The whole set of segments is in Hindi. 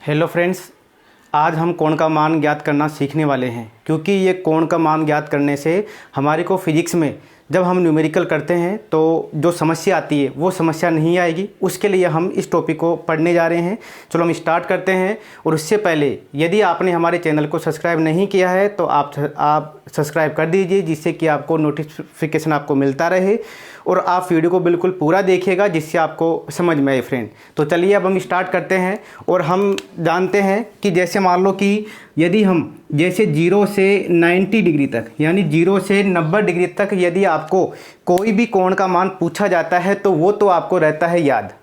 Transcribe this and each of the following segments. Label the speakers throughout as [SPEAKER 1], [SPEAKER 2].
[SPEAKER 1] हेलो फ्रेंड्स, आज हम कोण का मान ज्ञात करना सीखने वाले हैं क्योंकि ये कोण का मान ज्ञात करने से हमारे को फिजिक्स में जब हम न्यूमेरिकल करते हैं तो जो समस्या आती है वो समस्या नहीं आएगी। उसके लिए हम इस टॉपिक को पढ़ने जा रहे हैं। चलो हम स्टार्ट करते हैं। और उससे पहले यदि आपने हमारे चैनल को सब्सक्राइब नहीं किया है तो आप सब्सक्राइब कर दीजिए, जिससे कि आपको नोटिफिकेशन आपको मिलता रहे और आप वीडियो को बिल्कुल पूरा देखिएगा जिससे आपको समझ में आए फ्रेंड। तो चलिए अब हम स्टार्ट करते हैं। और हम जानते हैं कि जैसे मान लो कि यदि हम जैसे 0 से 90 डिग्री तक यानी 0 से 90 डिग्री तक यदि आपको कोई भी कोण का मान पूछा जाता है तो वो तो आपको रहता है याद।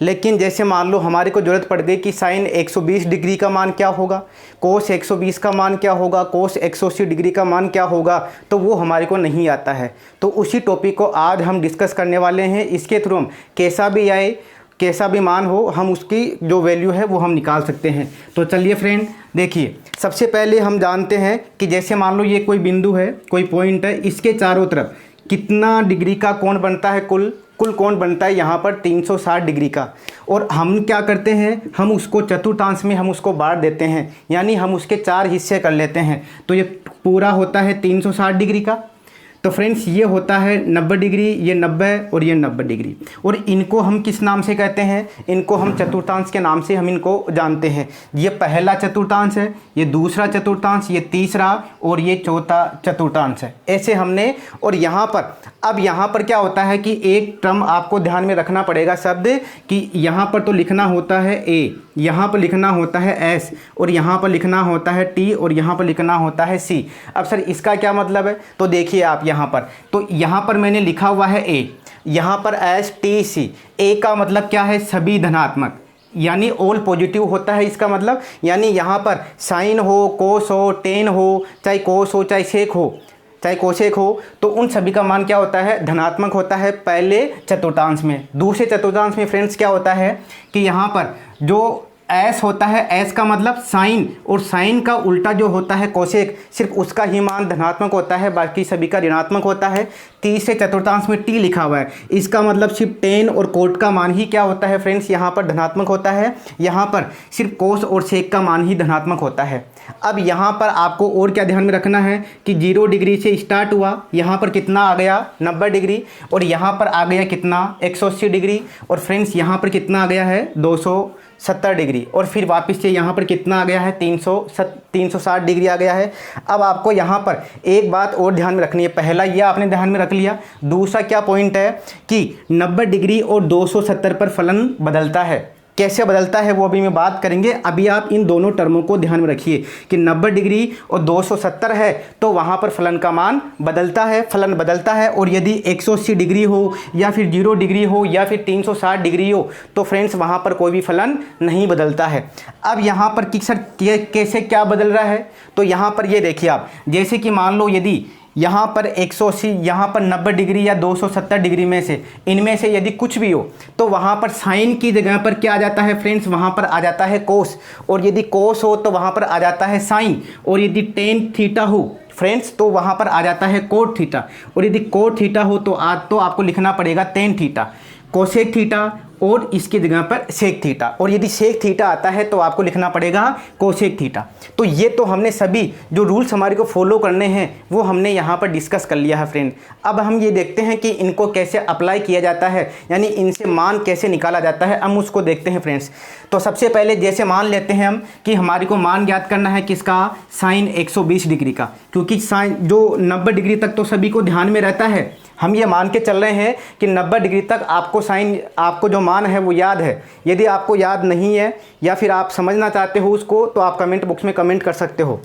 [SPEAKER 1] लेकिन जैसे मान लो हमारे को ज़रूरत पड़ गई कि साइन 120 डिग्री का मान क्या होगा, कोस 120 का मान क्या होगा, कोस 180 डिग्री का मान क्या होगा, तो वो हमारे को नहीं आता है। तो उसी टॉपिक को आज हम डिस्कस करने वाले हैं। इसके थ्रू हम कैसा भी मान हो हम उसकी जो वैल्यू है वो हम निकाल सकते हैं। तो चलिए फ्रेंड देखिए, सबसे पहले हम जानते हैं कि जैसे मान लो ये कोई बिंदु है, कोई पॉइंट है, इसके चारों तरफ कितना डिग्री का कोण बनता है, कुल कोण बनता है यहाँ पर 360 डिग्री का। और हम क्या करते हैं, हम उसको चतुर्थांश में हम उसको बांट देते हैं, यानी हम उसके 4 हिस्से कर लेते हैं। तो ये पूरा होता है 360 डिग्री का। तो फ्रेंड्स ये होता है 90 डिग्री, ये 90 और ये 90 डिग्री। और इनको हम किस नाम से कहते हैं, इनको हम चतुर्थांश के नाम से हम इनको जानते हैं। ये पहला चतुर्थांश है, ये दूसरा चतुर्थांश, ये तीसरा और ये चौथा चतुर्थांश है। ऐसे हमने, और यहाँ पर अब यहाँ पर क्या होता है कि एक टर्म आपको ध्यान में रखना पड़ेगा शब्द, कि यहाँ पर तो लिखना होता है ए, यहाँ पर लिखना होता है एस, और यहाँ पर लिखना होता है टी, और यहाँ पर लिखना होता है सी। अब सर इसका क्या मतलब है, तो देखिए आप यहाँ पर, तो यहाँ पर मैंने लिखा हुआ है ए, यहाँ पर एस टी सी। ए का मतलब क्या है, सभी धनात्मक, यानी ऑल पॉजिटिव होता है इसका मतलब। यानी यहाँ पर साइन हो, कोस हो, टेन हो, चाहे कोस हो, चाहे सेक हो, चाहे कोसेक हो, तो उन सभी का मान क्या होता है, धनात्मक होता है पहले चतुर्थांश में। दूसरे चतुर्थांश में फ्रेंड्स क्या होता है कि यहाँ पर जो एस होता है, एस का मतलब साइन, और साइन का उल्टा जो होता है कोसेक, सिर्फ उसका ही मान धनात्मक होता है, बाकी सभी का ऋणात्मक होता है। तीसरे चतुर्थांश में टी लिखा हुआ है, इसका मतलब सिर्फ टेन और कोट का मान ही क्या होता है फ्रेंड्स, यहाँ पर धनात्मक होता है। यहाँ पर सिर्फ कोस और सेक का मान ही धनात्मक होता है। अब यहाँ पर आपको और क्या ध्यान में रखना है कि 0 डिग्री से स्टार्ट हुआ, यहाँ पर कितना आ गया 90 डिग्री, और यहाँ पर आ गया कितना 180 डिग्री, और फ्रेंड्स यहाँ पर कितना आ गया है 270 डिग्री, और फिर वापस से यहाँ पर कितना आ गया है 360 डिग्री आ गया है। अब आपको यहाँ पर एक बात और ध्यान में रखनी है, पहला ये आपने ध्यान में रख लिया। दूसरा क्या पॉइंट है कि 90 डिग्री और 270 पर फलन बदलता है। कैसे बदलता है वो अभी मैं बात करेंगे। अभी आप इन दोनों टर्मों को ध्यान में रखिए कि 90 डिग्री और 270 है तो वहाँ पर फलन का मान बदलता है, फलन बदलता है। और यदि 180 डिग्री हो या फिर 0 डिग्री हो या फिर 360 डिग्री हो तो फ्रेंड्स वहाँ पर कोई भी फलन नहीं बदलता है। अब यहाँ पर कि सर कैसे क्या बदल रहा है, तो यहाँ पर ये देखिए आप, जैसे कि मान लो यदि यहाँ पर 180, यहाँ पर 90 डिग्री या 270 डिग्री में से इनमें से यदि कुछ भी हो तो वहाँ पर साइन की जगह पर क्या आ जाता है फ्रेंड्स, वहाँ पर आ जाता है कोस। और यदि कोस हो तो वहाँ पर आ जाता है साइन। और यदि टेन थीटा हो फ्रेंड्स तो वहाँ पर आ जाता है कोट थीटा। और यदि कोट थीटा हो तो आपको लिखना पड़ेगा टेन थीटा, कोसेक थीटा, और इसकी जगह पर सेक थीटा। और यदि सेक थीटा आता है तो आपको लिखना पड़ेगा कोसेक थीटा। तो ये तो हमने सभी जो रूल्स हमारे को फॉलो करने हैं वो हमने यहाँ पर डिस्कस कर लिया है फ्रेंड। अब हम ये देखते हैं कि इनको कैसे अप्लाई किया जाता है, यानी इनसे मान कैसे निकाला जाता है, हम उसको देखते हैं फ्रेंड्स। तो सबसे पहले जैसे मान लेते हैं हम कि हमारे को मान ज्ञात करना है किसका, साइन 120 डिग्री का, क्योंकि साइन जो 90 डिग्री तक तो सभी को ध्यान में रहता है। हम ये मान के चल रहे हैं कि 90 डिग्री तक आपको साइन, आपको जो मान है वो याद है। यदि आपको याद नहीं है या फिर आप समझना चाहते हो उसको तो आप कमेंट बॉक्स में कमेंट कर सकते हो,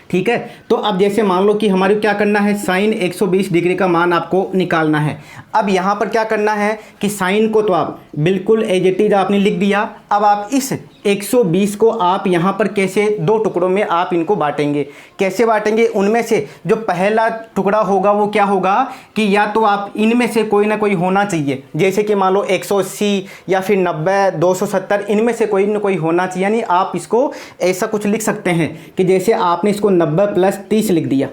[SPEAKER 1] ठीक है। तो अब जैसे मान लो कि हमारे क्या करना है, साइन 120 डिग्री का मान आपको निकालना है। अब यहाँ पर क्या करना है कि साइन को तो आप बिल्कुल एज इट इज आपने लिख दिया। अब आप इस 120 को आप यहाँ पर कैसे दो टुकड़ों में आप इनको बांटेंगे, कैसे बांटेंगे, उनमें से जो पहला टुकड़ा होगा वो क्या होगा कि या तो आप इनमें से कोई ना कोई होना चाहिए, जैसे कि मान लो 180 या फिर 90, 270, इनमें से कोई ना कोई होना चाहिए। यानी आप इसको ऐसा कुछ लिख सकते हैं कि जैसे आपने इसको 90 + 30 लिख दिया,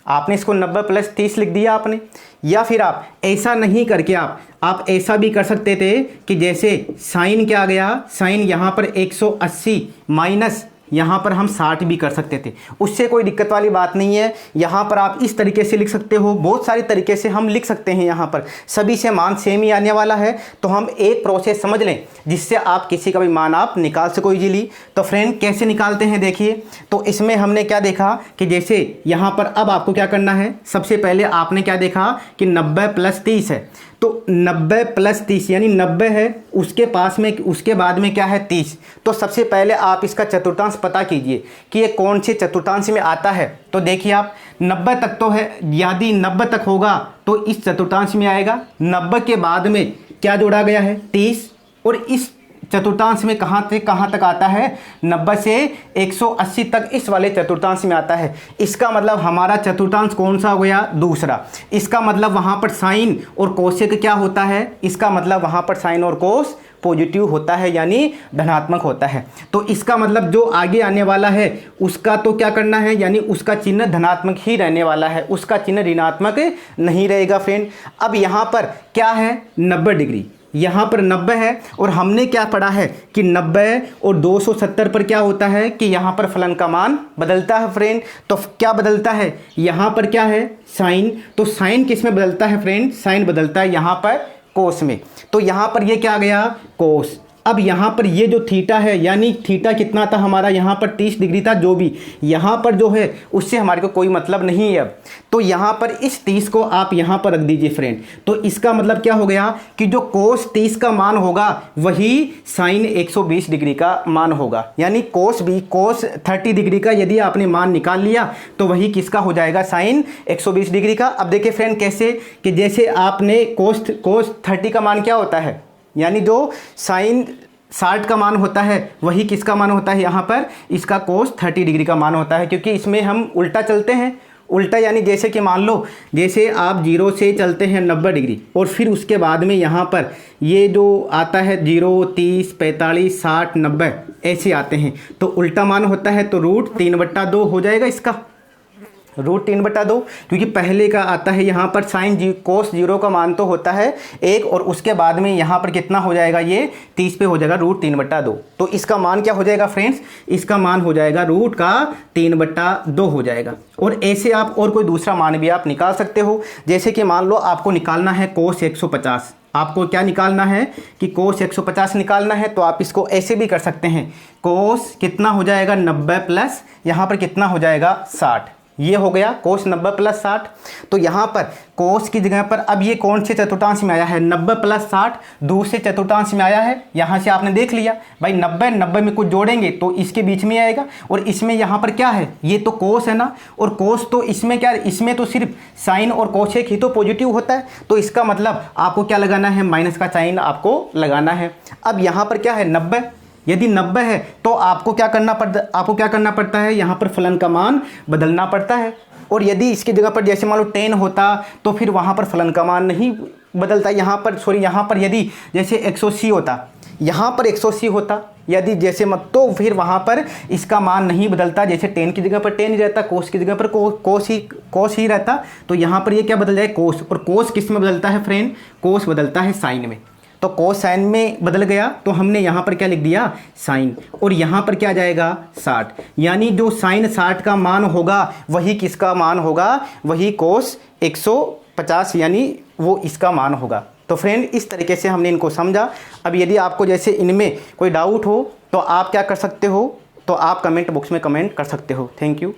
[SPEAKER 1] आपने इसको 90 प्लस 30 लिख दिया आपने। या फिर आप ऐसा नहीं करके आप ऐसा भी कर सकते थे कि जैसे साइन क्या आ गया, साइन यहाँ पर 180 माइनस यहाँ पर हम 60 भी कर सकते थे, उससे कोई दिक्कत वाली बात नहीं है। यहाँ पर आप इस तरीके से लिख सकते हो, बहुत सारे तरीके से हम लिख सकते हैं। यहाँ पर सभी से मान सेम ही आने वाला है, तो हम एक प्रोसेस समझ लें जिससे आप किसी का भी मान आप निकाल सको इजीली। तो फ्रेंड कैसे निकालते हैं देखिए, तो इसमें हमने क्या देखा कि जैसे यहाँ पर अब आपको क्या करना है, सबसे पहले आपने क्या देखा कि 90 प्लस 30 है, तो 90 प्लस 30 यानी 90 है, उसके पास में उसके बाद में क्या है 30। तो सबसे पहले आप इसका चतुर्थांश पता कीजिए कि ये कौन से चतुर्थांश में आता है। तो देखिए आप 90 तक तो है, यदि 90 तक होगा तो इस चतुर्थांश में आएगा। 90 के बाद में क्या जोड़ा गया है 30, और इस चतुर्थांश में कहाँ से कहाँ तक आता है, 90 से 180 तक इस वाले चतुर्थांश में आता है। इसका मतलब हमारा चतुर्थांश कौन सा हो गया, दूसरा। इसका मतलब वहाँ पर साइन और कोसेक क्या होता है, इसका मतलब वहाँ पर साइन और कोस पॉजिटिव होता है, यानी धनात्मक होता है। तो इसका मतलब जो आगे आने वाला है उसका तो क्या करना है, यानी उसका चिन्ह धनात्मक ही रहने वाला है, उसका चिन्ह ऋणात्मक नहीं रहेगा फ्रेंड। अब यहाँ पर क्या है 90 डिग्री, यहाँ पर 90 है, और हमने क्या पढ़ा है कि 90 और 270 पर क्या होता है कि यहाँ पर फलन का मान बदलता है फ्रेंड। तो क्या बदलता है, यहाँ पर क्या है साइन, तो साइन किस में बदलता है फ्रेंड, साइन बदलता है यहाँ पर कोस में। तो यहाँ पर ये क्या आ गया कोस। अब यहाँ पर ये जो थीटा है, यानी थीटा कितना था हमारा, यहाँ पर 30 डिग्री था, जो भी यहाँ पर जो है उससे हमारे को कोई मतलब नहीं है अब। तो यहाँ पर इस 30 को आप यहाँ पर रख दीजिए फ्रेंड। तो इसका मतलब क्या हो गया कि जो कोस 30 का मान होगा वही साइन 120 डिग्री का मान होगा, यानी कोस 30 डिग्री का यदि आपने मान निकाल लिया तो वही किसका हो जाएगा, साइन 120 डिग्री का। अब देखिए फ्रेंड कैसे, कि जैसे आपने कोस 30 का मान क्या होता है, यानी जो साइन 60 का मान होता है वही किसका मान होता है, यहाँ पर इसका कोस 30 डिग्री का मान होता है, क्योंकि इसमें हम उल्टा चलते हैं। उल्टा यानी जैसे कि मान लो जैसे आप 0 से चलते हैं 90 डिग्री, और फिर उसके बाद में यहाँ पर ये जो आता है 0, 30, 45, 60, 90 ऐसे आते हैं, तो उल्टा मान होता है, तो रूट 3/2 हो जाएगा इसका, रूट 3/2, क्योंकि पहले का आता है यहाँ पर साइन कोस 0 का मान तो होता है 1, और उसके बाद में यहाँ पर कितना हो जाएगा, ये 30 पे हो जाएगा रूट 3/2। तो इसका मान क्या हो जाएगा फ्रेंड्स, इसका मान हो जाएगा रूट का 3/2 हो जाएगा। और ऐसे आप और कोई दूसरा मान भी आप निकाल सकते हो, जैसे कि मान लो आपको निकालना है कोस 150, आपको क्या निकालना है कि कोस 150 निकालना है, तो आप इसको ऐसे भी कर सकते हैं, कोस कितना हो जाएगा 90 प्लस यहाँ पर कितना हो जाएगा 60, ये हो गया कोस 90 प्लस 60। तो यहाँ पर कोस की जगह पर अब ये कौन से चतुर्थांश में आया है, 90 प्लस 60 दूसरे चतुर्थांश में आया है। यहाँ से आपने देख लिया भाई 90 में कुछ जोड़ेंगे तो इसके बीच में आएगा, और इसमें यहाँ पर क्या है, ये तो कोस है ना, और कोस तो इसमें क्या है, इसमें तो सिर्फ साइन और कोसेक ही तो पॉजिटिव होता है, तो इसका मतलब आपको क्या लगाना है, माइनस का साइन आपको लगाना है। अब यहाँ पर क्या है 90, यदि 90 है तो आपको क्या करना पड़ता है, यहाँ पर फलन का मान बदलना पड़ता है। और यदि इसकी जगह पर जैसे मान लो 10 होता तो फिर वहाँ पर फलन का मान नहीं बदलता, यहाँ पर यदि जैसे 180 होता, यहाँ पर 180 होता यदि जैसे मत, तो फिर वहाँ पर इसका मान नहीं बदलता, जैसे 10 की जगह पर 10 ही रहता, कोस की जगह पर कोस ही रहता, तो यहाँ पर ये क्या बदल जाए कोस। और कोस किस में बदलता है फ्रेंड, कोस बदलता है साइन में, तो कोस साइन में बदल गया, तो हमने यहाँ पर क्या लिख दिया साइन, और यहाँ पर क्या जाएगा 60, यानी जो साइन 60 का मान होगा वही किसका मान होगा, वही कोस 150, यानी वो इसका मान होगा। तो फ्रेंड इस तरीके से हमने इनको समझा। अब यदि आपको जैसे इनमें कोई डाउट हो तो आप क्या कर सकते हो, तो आप कमेंट बॉक्स में कमेंट कर सकते हो। Thank you.